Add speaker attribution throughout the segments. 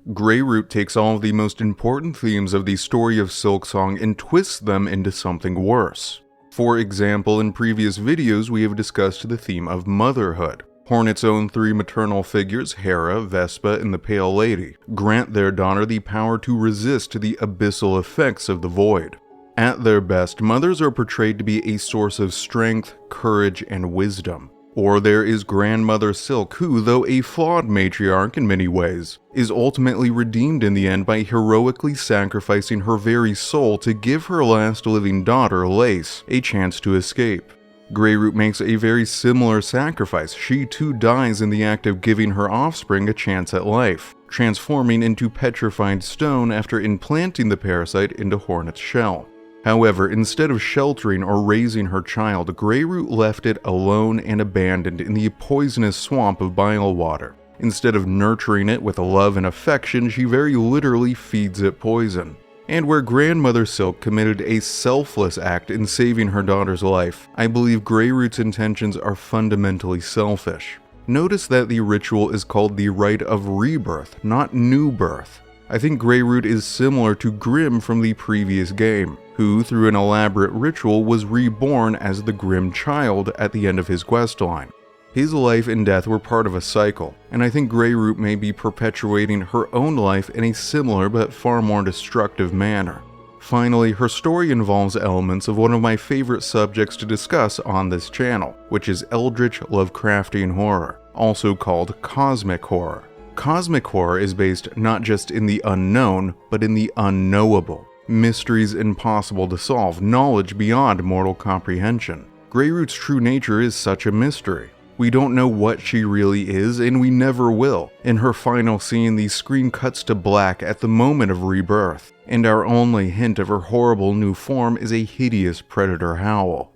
Speaker 1: Greyroot takes all of the most important themes of the story of Silksong and twists them into something worse. For example, in previous videos we have discussed the theme of motherhood. Hornet's own three maternal figures, Hera, Vespa, and the Pale Lady, grant their daughter the power to resist the abyssal effects of the void. At their best, mothers are portrayed to be a source of strength, courage, and wisdom. Or there is Grandmother Silk, who, though a flawed matriarch in many ways, is ultimately redeemed in the end by heroically sacrificing her very soul to give her last living daughter, Lace, a chance to escape. Greyroot makes a very similar sacrifice. She too dies in the act of giving her offspring a chance at life, transforming into petrified stone after implanting the parasite into Hornet's shell. However, instead of sheltering or raising her child, Greyroot left it alone and abandoned in the poisonous swamp of bile water. Instead of nurturing it with love and affection, she very literally feeds it poison. And where Grandmother Silk committed a selfless act in saving her daughter's life, I believe Greyroot's intentions are fundamentally selfish. Notice that the ritual is called the Rite of Rebirth, not New Birth. I think Greyroot is similar to Grimm from the previous game, who through an elaborate ritual was reborn as the Grimm child at the end of his questline. His life and death were part of a cycle, and I think Greyroot may be perpetuating her own life in a similar but far more destructive manner. Finally, her story involves elements of one of my favorite subjects to discuss on this channel, which is Eldritch Lovecraftian horror, also called cosmic horror. Cosmic horror is based not just in the unknown, but in the unknowable. Mysteries impossible to solve, knowledge beyond mortal comprehension. Greyroot's true nature is such a mystery. We don't know what she really is, and we never will. In her final scene, the screen cuts to black at the moment of rebirth, and our only hint of her horrible new form is a hideous predator howl.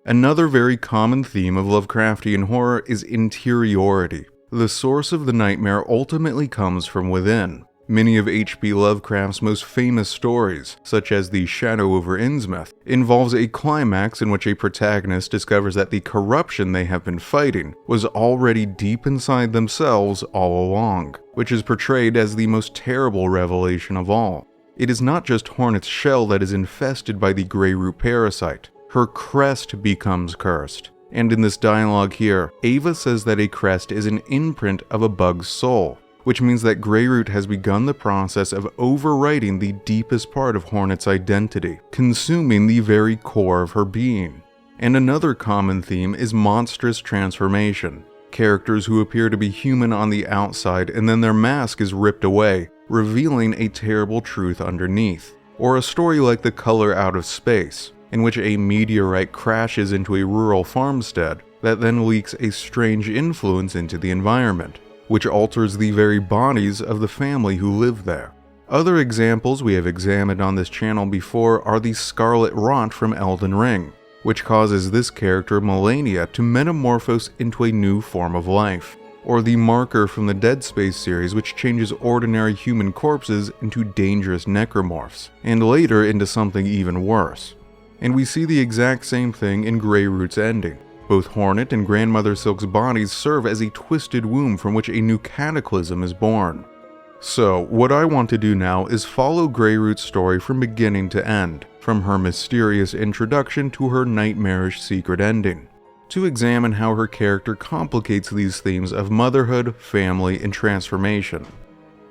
Speaker 1: Another very common theme of Lovecraftian horror is interiority. The source of the nightmare ultimately comes from within. Many of H.P. Lovecraft's most famous stories, such as The Shadow over Innsmouth, involves a climax in which a protagonist discovers that the corruption they have been fighting was already deep inside themselves all along, which is portrayed as the most terrible revelation of all. It is not just Hornet's shell that is infested by the Greyroot parasite. Her crest becomes cursed. And in this dialogue here, Ava says that a crest is an imprint of a bug's soul, which means that Greyroot has begun the process of overwriting the deepest part of Hornet's identity, consuming the very core of her being. And another common theme is monstrous transformation. Characters who appear to be human on the outside and then their mask is ripped away, revealing a terrible truth underneath. Or a story like The Color Out of Space, in which a meteorite crashes into a rural farmstead that then leaks a strange influence into the environment, which alters the very bodies of the family who live there. Other examples we have examined on this channel before are the Scarlet Rot from Elden Ring, which causes this character Melania to metamorphose into a new form of life, or the Marker from the Dead Space series, which changes ordinary human corpses into dangerous necromorphs, and later into something even worse. And we see the exact same thing in Greyroot's ending. Both Hornet and Grandmother Silk's bodies serve as a twisted womb from which a new cataclysm is born. So, what I want to do now is follow Greyroot's story from beginning to end, from her mysterious introduction to her nightmarish secret ending, to examine how her character complicates these themes of motherhood, family, and transformation.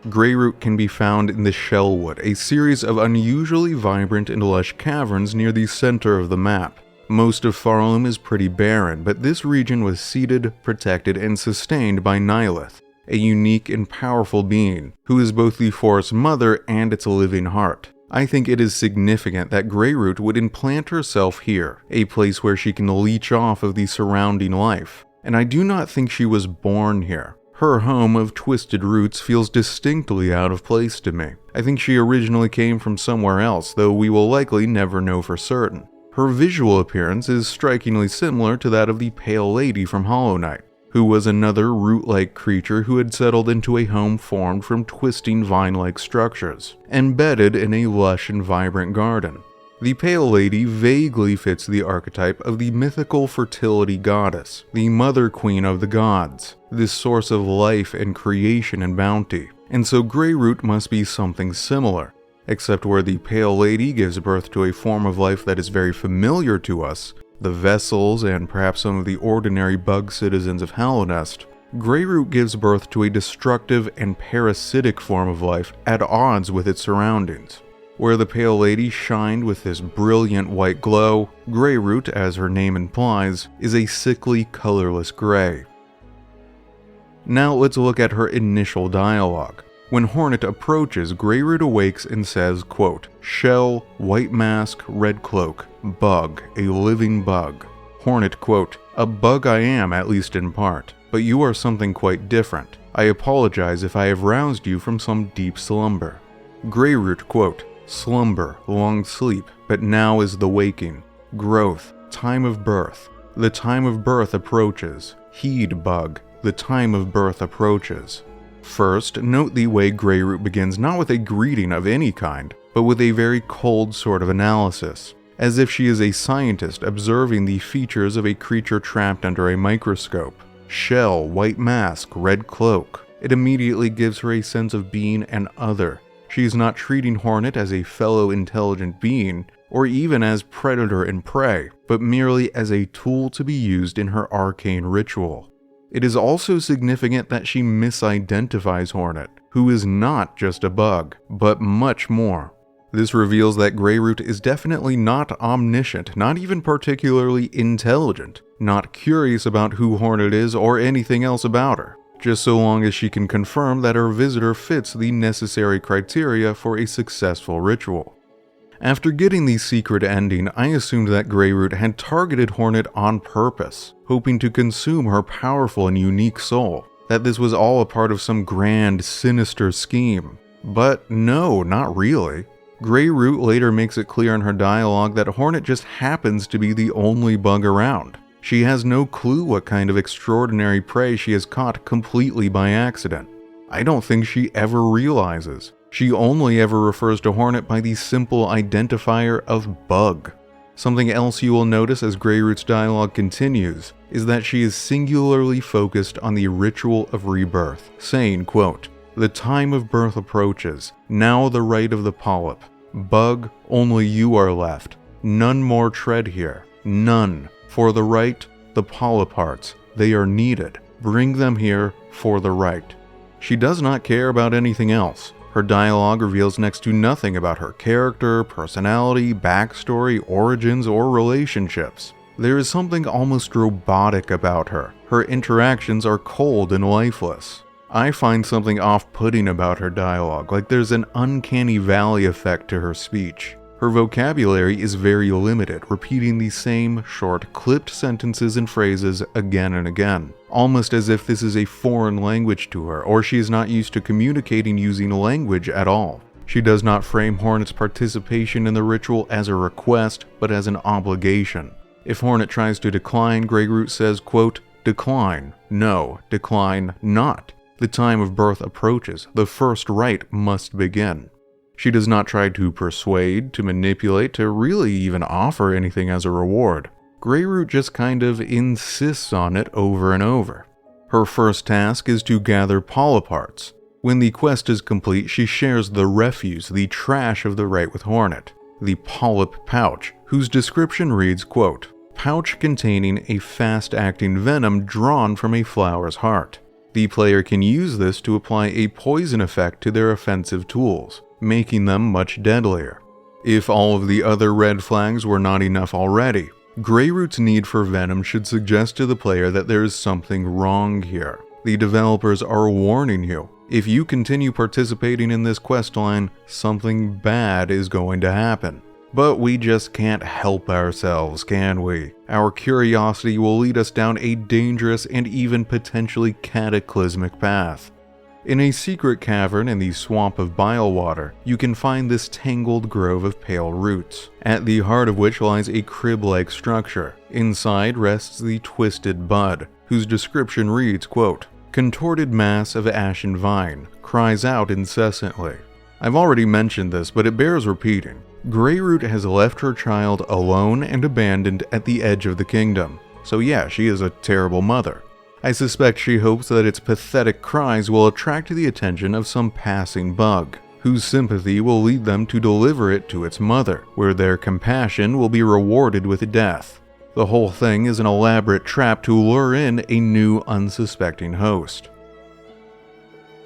Speaker 1: Greyroot can be found in the Shellwood, a series of unusually vibrant and lush caverns near the center of the map. Most of Farlem is pretty barren, but this region was seeded, protected, and sustained by Nihilith, a unique and powerful being, who is both the forest's mother and its living heart. I think it is significant that Greyroot would implant herself here, a place where she can leech off of the surrounding life, and I do not think she was born here. Her home of twisted roots feels distinctly out of place to me. I think she originally came from somewhere else, though we will likely never know for certain. Her visual appearance is strikingly similar to that of the Pale Lady from Hollow Knight, who was another root-like creature who had settled into a home formed from twisting vine-like structures, embedded in a lush and vibrant garden. The Pale Lady vaguely fits the archetype of the mythical fertility goddess, the mother queen of the gods, this source of life and creation and bounty, and so Greyroot must be something similar, except where the Pale Lady gives birth to a form of life that is very familiar to us, the Vessels and perhaps some of the ordinary bug citizens of Hallownest, Greyroot gives birth to a destructive and parasitic form of life at odds with its surroundings. Where the Pale Lady shined with this brilliant white glow, Greyroot, as her name implies, is a sickly, colorless gray. Now let's look at her initial dialogue. When Hornet approaches, Greyroot awakes and says, quote, "Shell, white mask, red cloak, bug, a living bug." Hornet, quote, "A bug I am, at least in part, but you are something quite different. I apologize if I have roused you from some deep slumber." Greyroot, quote, "Slumber, long sleep, but now is the waking. Growth, time of birth. The time of birth approaches. Heed, bug, the time of birth approaches." First, note the way Greyroot begins not with a greeting of any kind, but with a very cold sort of analysis, as if she is a scientist observing the features of a creature trapped under a microscope. Shell, white mask, red cloak. It immediately gives her a sense of being an other. She is not treating Hornet as a fellow intelligent being, or even as predator and prey, but merely as a tool to be used in her arcane ritual. It is also significant that she misidentifies Hornet, who is not just a bug, but much more. This reveals that Greyroot is definitely not omniscient, not even particularly intelligent, not curious about who Hornet is or anything else about her, just so long as she can confirm that her visitor fits the necessary criteria for a successful ritual. After getting the secret ending, I assumed that Greyroot had targeted Hornet on purpose, hoping to consume her powerful and unique soul, that this was all a part of some grand, sinister scheme. But no, not really. Greyroot later makes it clear in her dialogue that Hornet just happens to be the only bug around. She has no clue what kind of extraordinary prey she has caught completely by accident. I don't think she ever realizes. She only ever refers to Hornet by the simple identifier of bug. Something else you will notice as Greyroot's dialogue continues is that she is singularly focused on the ritual of rebirth, saying, quote, "The time of birth approaches, now the right of the polyp. Bug, only you are left. None more tread here. None. For the right, the polyp hearts. They are needed. Bring them here for the right." She does not care about anything else. Her dialogue reveals next to nothing about her character, personality, backstory, origins, or relationships. There is something almost robotic about her. Her interactions are cold and lifeless. I find something off-putting about her dialogue, like there's an uncanny valley effect to her speech. Her vocabulary is very limited, repeating the same short, clipped sentences and phrases again and again, almost as if this is a foreign language to her, or she is not used to communicating using language at all. She does not frame Hornet's participation in the ritual as a request, but as an obligation. If Hornet tries to decline, Greyroot says, quote, "Decline, no, decline not. The time of birth approaches, the first rite must begin." She does not try to persuade, to manipulate, to really even offer anything as a reward. Greyroot just kind of insists on it over and over. Her first task is to gather polyp hearts. When the quest is complete, she shares the refuse, the trash of the rite with Hornet, the polyp pouch, whose description reads, quote, "Pouch containing a fast-acting venom drawn from a flower's heart. The player can use this to apply a poison effect to their offensive tools, making them much deadlier." If all of the other red flags were not enough already, Greyroot's need for venom should suggest to the player that there is something wrong here. The developers are warning you. If you continue participating in this questline, something bad is going to happen. But we just can't help ourselves, can we? Our curiosity will lead us down a dangerous and even potentially cataclysmic path. In a secret cavern in the swamp of Bilewater, you can find this tangled grove of pale roots, at the heart of which lies a crib-like structure. Inside rests the twisted bud, whose description reads, quote, "Contorted mass of ashen vine, cries out incessantly." I've already mentioned this, but it bears repeating. Greyroot has left her child alone and abandoned at the edge of the kingdom. So yeah, she is a terrible mother. I suspect she hopes that its pathetic cries will attract the attention of some passing bug, whose sympathy will lead them to deliver it to its mother, where their compassion will be rewarded with death. The whole thing is an elaborate trap to lure in a new unsuspecting host.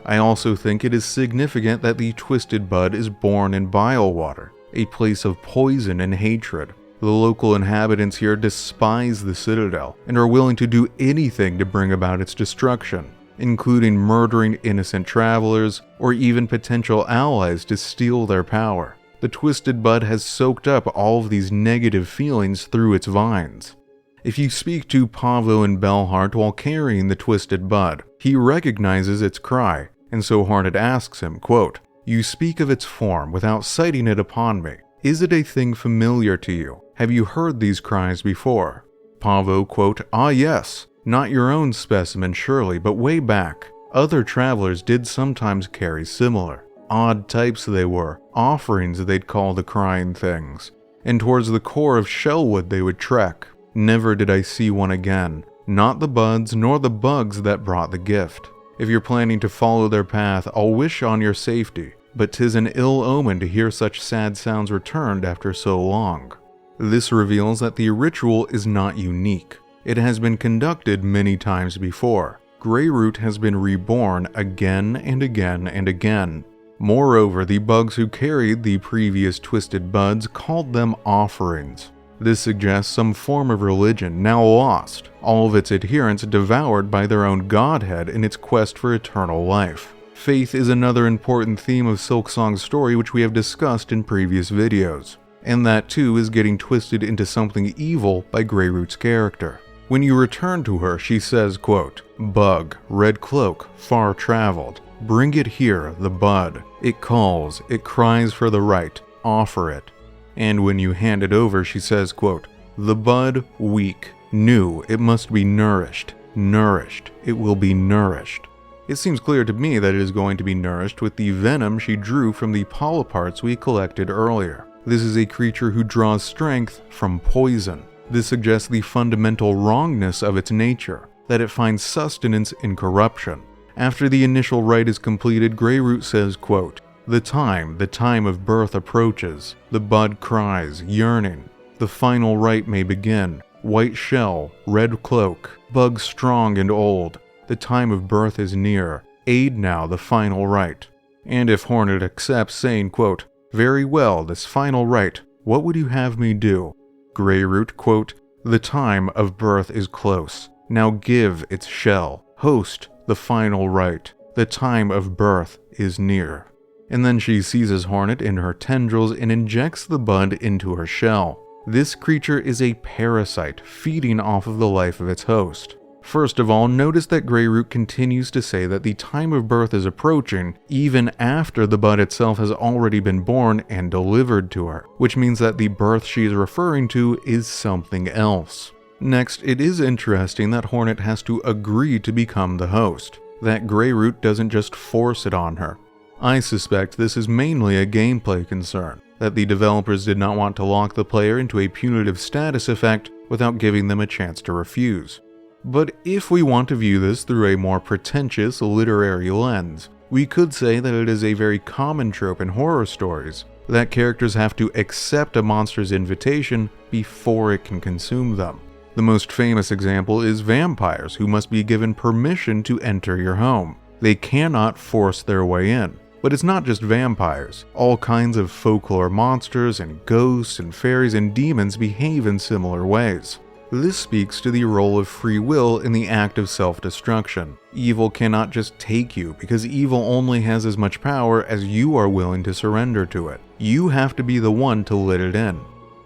Speaker 1: I also think it is significant that the Twisted Bud is born in Bilewater, a place of poison and hatred. The local inhabitants here despise the Citadel and are willing to do anything to bring about its destruction, including murdering innocent travelers or even potential allies to steal their power. The Twisted Bud has soaked up all of these negative feelings through its vines. If you speak to Pavo and Bellheart while carrying the Twisted Bud, he recognizes its cry, and so Hornet asks him, quote, "You speak of its form without citing it upon me. Is it a thing familiar to you? Have you heard these cries before?" Pavo, quote, "Ah yes, not your own specimen surely, but way back. Other travelers did sometimes carry similar. Odd types they were, offerings they'd call the crying things, and towards the core of Shellwood they would trek. Never did I see one again, not the buds nor the bugs that brought the gift. If you're planning to follow their path, I'll wish on your safety, but 'tis an ill omen to hear such sad sounds returned after so long." This reveals that the ritual is not unique. It has been conducted many times before. Greyroot has been reborn again and again and again. Moreover, the bugs who carried the previous Twisted Buds called them offerings. This suggests some form of religion now lost, all of its adherents devoured by their own godhead in its quest for eternal life. Faith is another important theme of Silksong's story which we have discussed in previous videos, and that too is getting twisted into something evil by Greyroot's character. When you return to her, she says, quote, "Bug, red cloak, far traveled. Bring it here, the bud. It calls, it cries for the right, offer it." And when you hand it over, she says, quote, "The bud, weak, new, it must be nourished. Nourished, it will be nourished." It seems clear to me that it is going to be nourished with the venom she drew from the polyparts we collected earlier. This is a creature who draws strength from poison. This suggests the fundamental wrongness of its nature, that it finds sustenance in corruption. After the initial rite is completed, Greyroot says, quote, the time of birth approaches. The bud cries, yearning. The final rite may begin. White shell, red cloak, bug strong and old. The time of birth is near. Aid now the final rite." And if Hornet accepts, saying, quote, "Very well, this final rite, what would you have me do?" Greyroot, quote, "The time of birth is close. Now give its shell. Host the final rite. The time of birth is near." And then she seizes Hornet in her tendrils and injects the bud into her shell. This creature is a parasite, feeding off of the life of its host. First of all, notice that Greyroot continues to say that the time of birth is approaching, even after the bud itself has already been born and delivered to her, which means that the birth she is referring to is something else. Next, it is interesting that Hornet has to agree to become the host, that Greyroot doesn't just force it on her. I suspect this is mainly a gameplay concern, that the developers did not want to lock the player into a punitive status effect without giving them a chance to refuse. But if we want to view this through a more pretentious literary lens, we could say that it is a very common trope in horror stories, that characters have to accept a monster's invitation before it can consume them. The most famous example is vampires, who must be given permission to enter your home. They cannot force their way in. But it's not just vampires. All kinds of folklore monsters and ghosts and fairies and demons behave in similar ways. This speaks to the role of free will in the act of self-destruction. Evil cannot just take you, because evil only has as much power as you are willing to surrender to it. You have to be the one to let it in.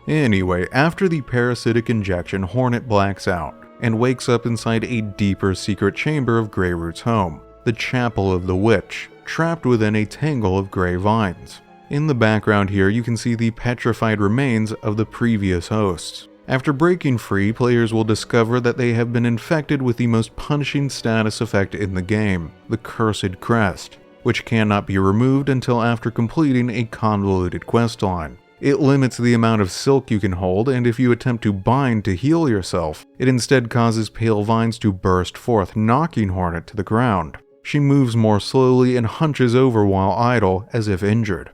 Speaker 1: Anyway, after the parasitic injection, Hornet blacks out and wakes up inside a deeper secret chamber of Greyroot's home, the Chapel of the Witch, trapped within a tangle of grey vines. In the background here, you can see the petrified remains of the previous hosts. After breaking free, players will discover that they have been infected with the most punishing status effect in the game, the Cursed Crest, which cannot be removed until after completing a convoluted questline. It limits the amount of silk you can hold, and if you attempt to bind to heal yourself, it instead causes pale vines to burst forth, knocking Hornet to the ground. She moves more slowly and hunches over while idle, as if injured.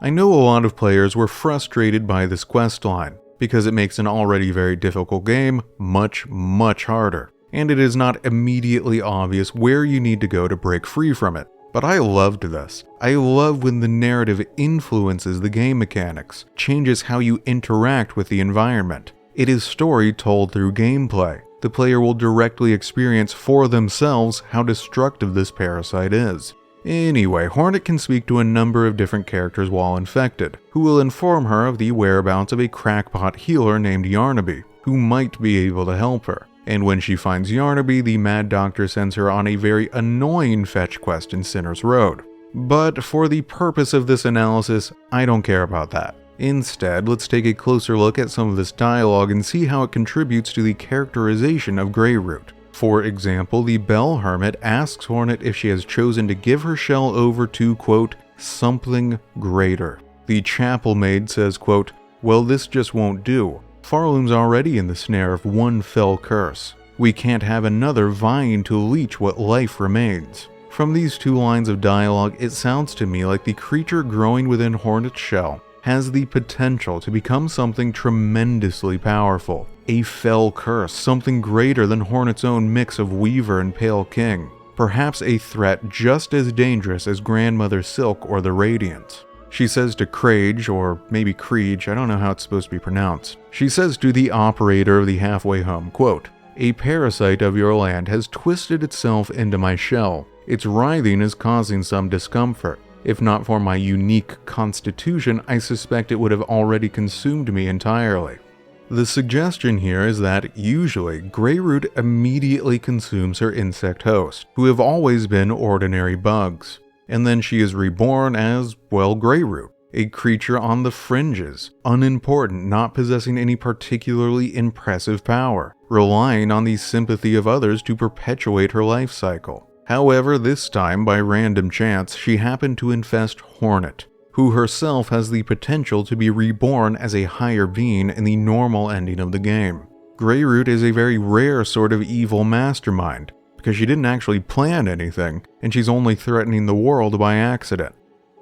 Speaker 1: I know a lot of players were frustrated by this questline, because it makes an already very difficult game much, much harder, and it is not immediately obvious where you need to go to break free from it. But I loved this. I love when the narrative influences the game mechanics, changes how you interact with the environment. It is story told through gameplay. The player will directly experience for themselves how destructive this parasite is. Anyway, Hornet can speak to a number of different characters while infected, who will inform her of the whereabouts of a crackpot healer named Yarnaby, who might be able to help her. And when she finds Yarnaby, the Mad Doctor sends her on a very annoying fetch quest in Sinner's Road. But for the purpose of this analysis, I don't care about that. Instead, let's take a closer look at some of this dialogue and see how it contributes to the characterization of Greyroot. For example, the Bell Hermit asks Hornet if she has chosen to give her shell over to, quote, something greater. The Chapel Maid says, quote, well, this just won't do. Farloom's already in the snare of one fell curse. We can't have another vying to leech what life remains. From these two lines of dialogue, it sounds to me like the creature growing within Hornet's shell has the potential to become something tremendously powerful. A fell curse, something greater than Hornet's own mix of Weaver and Pale King. Perhaps a threat just as dangerous as Grandmother Silk or the Radiance. She says to Crage, or maybe Creege, I don't know how it's supposed to be pronounced. She says to the operator of the halfway home, quote, a parasite of your land has twisted itself into my shell. Its writhing is causing some discomfort. If not for my unique constitution, I suspect it would have already consumed me entirely. The suggestion here is that, usually, Greyroot immediately consumes her insect host, who have always been ordinary bugs. And then she is reborn as, well, Greyroot, a creature on the fringes, unimportant, not possessing any particularly impressive power, relying on the sympathy of others to perpetuate her life cycle. However, this time, by random chance, she happened to infest Hornet, who herself has the potential to be reborn as a higher being in the normal ending of the game. Greyroot is a very rare sort of evil mastermind, because she didn't actually plan anything, and she's only threatening the world by accident.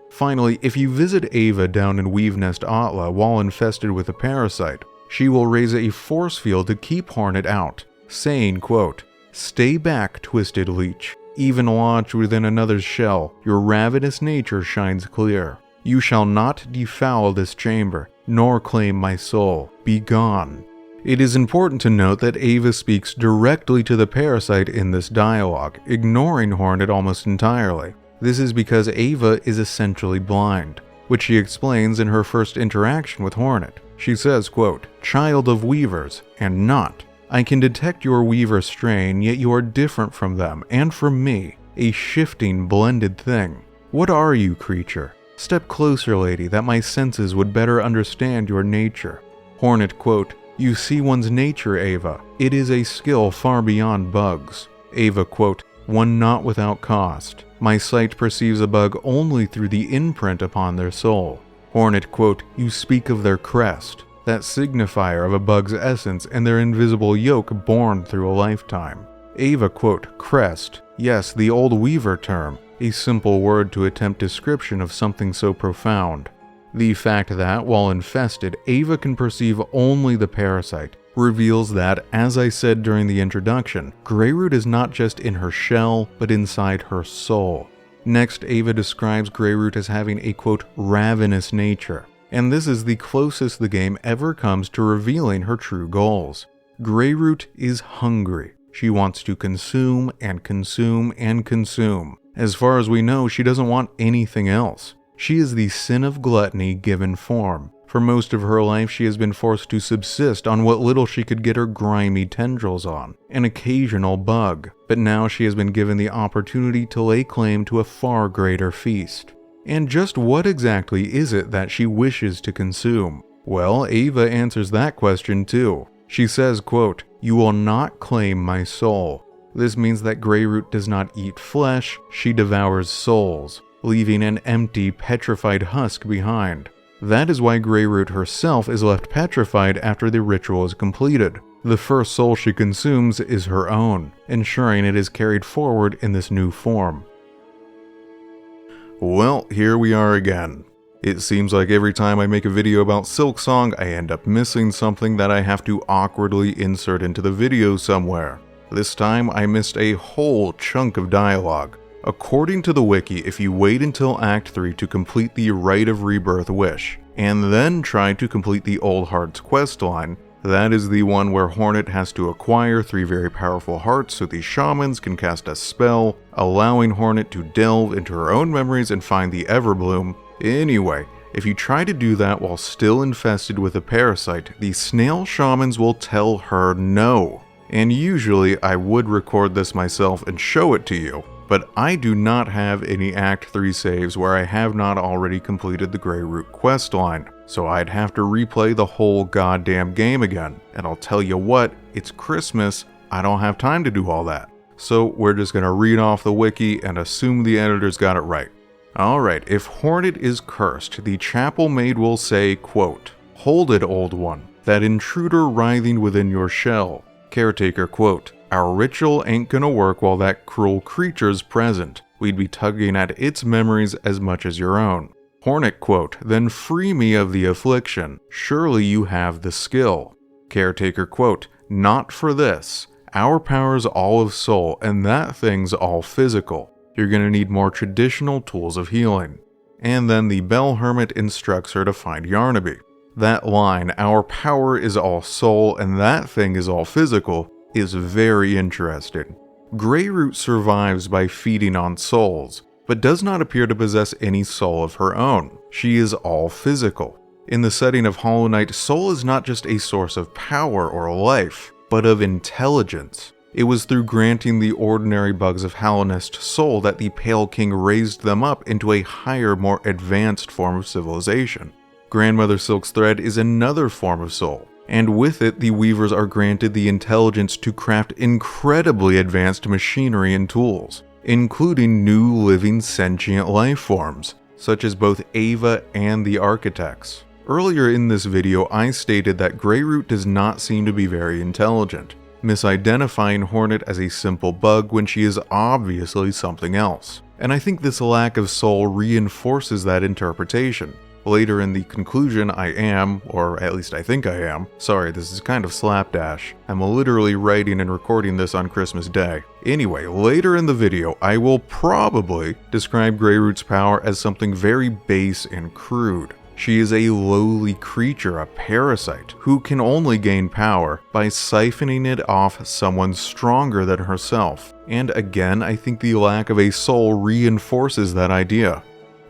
Speaker 1: Finally, if you visit Ava down in Weavenest Atla while infested with a parasite, she will raise a force field to keep Hornet out, saying, quote, stay back, twisted leech. Even lodged within another's shell, your ravenous nature shines clear. You shall not defoul this chamber, nor claim my soul. Be gone. It is important to note that Ava speaks directly to the parasite in this dialogue, ignoring Hornet almost entirely. This is because Ava is essentially blind, which she explains in her first interaction with Hornet. She says, quote, child of weavers, and not. I can detect your weaver strain, yet you are different from them, and from me, a shifting, blended thing. What are you, creature? Step closer, lady, that my senses would better understand your nature. Hornet, quote, you see one's nature, Ava. It is a skill far beyond bugs. Ava, quote, one not without cost. My sight perceives a bug only through the imprint upon their soul. Hornet, quote, you speak of their crest, that signifier of a bug's essence and their invisible yoke born through a lifetime. Ava, quote, crest, yes, the old weaver term, a simple word to attempt description of something so profound. The fact that, while infested, Ava can perceive only the parasite reveals that, as I said during the introduction, Greyroot is not just in her shell, but inside her soul. Next, Ava describes Greyroot as having a, quote, ravenous nature, and this is the closest the game ever comes to revealing her true goals. Greyroot is hungry. She wants to consume and consume and consume. As far as we know, she doesn't want anything else. She is the sin of gluttony given form. For most of her life, she has been forced to subsist on what little she could get her grimy tendrils on, an occasional bug. But now she has been given the opportunity to lay claim to a far greater feast. And just what exactly is it that she wishes to consume? Well, Ava answers that question too. She says, quote, you will not claim my soul. This means that Greyroot does not eat flesh, she devours souls, leaving an empty, petrified husk behind. That is why Greyroot herself is left petrified after the ritual is completed. The first soul she consumes is her own, ensuring it is carried forward in this new form. Well, here we are again. It seems like every time I make a video about Silksong, I end up missing something that I have to awkwardly insert into the video somewhere. This time, I missed a whole chunk of dialogue. According to the wiki, if you wait until Act 3 to complete the Rite of Rebirth wish, and then try to complete the Old Hearts questline, that is the one where Hornet has to acquire 3 very powerful hearts so the shamans can cast a spell, allowing Hornet to delve into her own memories and find the Everbloom. Anyway, if you try to do that while still infested with a parasite, the snail shamans will tell her no. And usually I would record this myself and show it to you, but I do not have any Act 3 saves where I have not already completed the Greyroot questline, so I'd have to replay the whole goddamn game again. And I'll tell you what, it's Christmas, I don't have time to do all that. So we're just gonna read off the wiki and assume the editors got it right. Alright, if Hornet is cursed, the chapel maid will say, quote, "Hold it, old one, that intruder writhing within your shell." Caretaker, quote, "Our ritual ain't gonna work while that cruel creature's present. We'd be tugging at its memories as much as your own." Hornet, quote, "Then free me of the affliction. Surely you have the skill." Caretaker, quote, "Not for this. Our power's all of soul, and that thing's all physical. You're gonna need more traditional tools of healing." And then the Bell Hermit instructs her to find Yarnaby. That line, "Our power is all soul, and that thing is all physical," is very interesting. Greyroot survives by feeding on souls, but does not appear to possess any soul of her own. She is all physical. In the setting of Hollow Knight, soul is not just a source of power or life, but of intelligence. It was through granting the ordinary bugs of Hallownest soul that the Pale King raised them up into a higher, more advanced form of civilization. Grandmother Silk's thread is another form of soul, and with it the weavers are granted the intelligence to craft incredibly advanced machinery and tools, including new living sentient life forms, such as both Ava and the architects. Earlier in this video I stated that Greyroot does not seem to be very intelligent, misidentifying Hornet as a simple bug when she is obviously something else, and I think this lack of soul reinforces that interpretation. Later in the conclusion I am, or at least I think I am, sorry this is kind of slapdash, I'm literally writing and recording this on Christmas Day. Anyway, later in the video I will probably describe Greyroot's power as something very base and crude. She is a lowly creature, a parasite, who can only gain power by siphoning it off someone stronger than herself. And again, I think the lack of a soul reinforces that idea.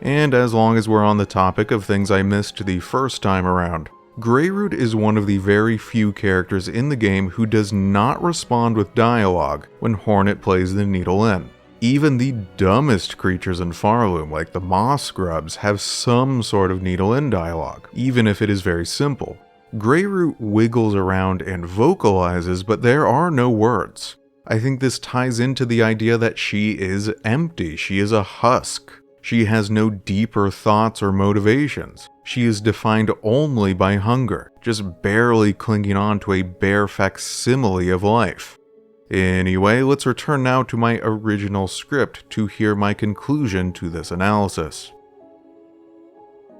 Speaker 1: And as long as we're on the topic of things I missed the first time around, Greyroot is one of the very few characters in the game who does not respond with dialogue when Hornet plays the needle in. Even the dumbest creatures in Farloom, like the moss scrubs, have some sort of needle-in dialogue, even if it is very simple. Greyroot wiggles around and vocalizes, but there are no words. I think this ties into the idea that she is empty, she is a husk. She has no deeper thoughts or motivations. She is defined only by hunger, just barely clinging on to a bare facsimile of life. Anyway, let's return now to my original script to hear my conclusion to this analysis.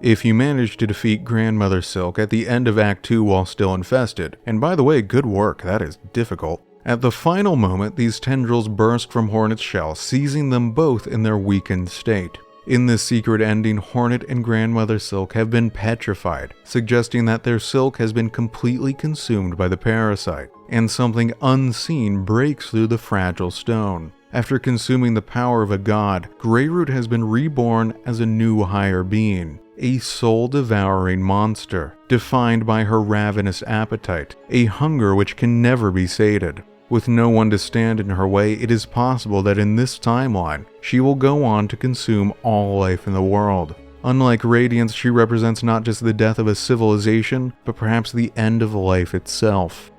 Speaker 1: If you manage to defeat Grandmother Silk at the end of Act 2 while still infested, and by the way, good work, that is difficult, at the final moment these tendrils burst from Hornet's shell, seizing them both in their weakened state. In this secret ending, Hornet and Grandmother Silk have been petrified, suggesting that their silk has been completely consumed by the parasite, and something unseen breaks through the fragile stone. After consuming the power of a god, Greyroot has been reborn as a new higher being, a soul-devouring monster, defined by her ravenous appetite, a hunger which can never be sated. With no one to stand in her way, it is possible that in this timeline, she will go on to consume all life in the world. Unlike Radiance, she represents not just the death of a civilization, but perhaps the end of life itself.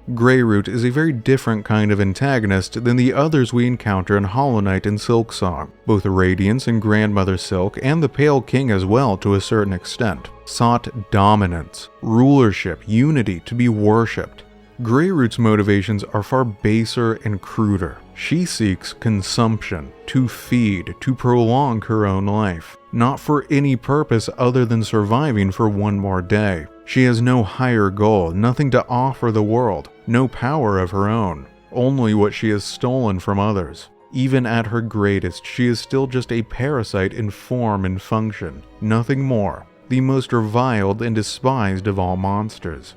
Speaker 1: Greyroot is a very different kind of antagonist than the others we encounter in Hollow Knight and Silksong, both Radiance and Grandmother Silk, and the Pale King as well to a certain extent. sought dominance, rulership, unity to be worshipped. Greyroot's motivations are far baser and cruder. She seeks consumption, to feed, to prolong her own life, not for any purpose other than surviving for one more day. She has no higher goal, nothing to offer the world, no power of her own, only what she has stolen from others. Even at her greatest, she is still just a parasite in form and function, nothing more, the most reviled and despised of all monsters.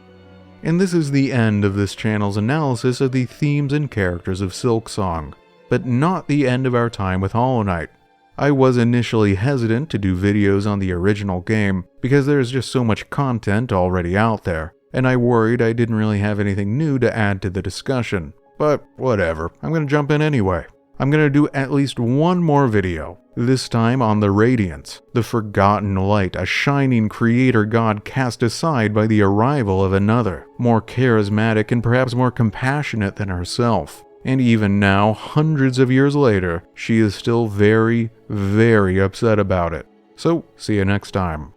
Speaker 1: And this is the end of this channel's analysis of the themes and characters of Silksong, but not the end of our time with Hollow Knight. I was initially hesitant to do videos on the original game because there's just so much content already out there, and I worried I didn't really have anything new to add to the discussion. But whatever, I'm gonna jump in anyway. I'm gonna do at least one more video, this time on the Radiance, the forgotten light, a shining creator god cast aside by the arrival of another, more charismatic and perhaps more compassionate than herself. And even now, hundreds of years later, she is still very, very upset about it. So, see you next time.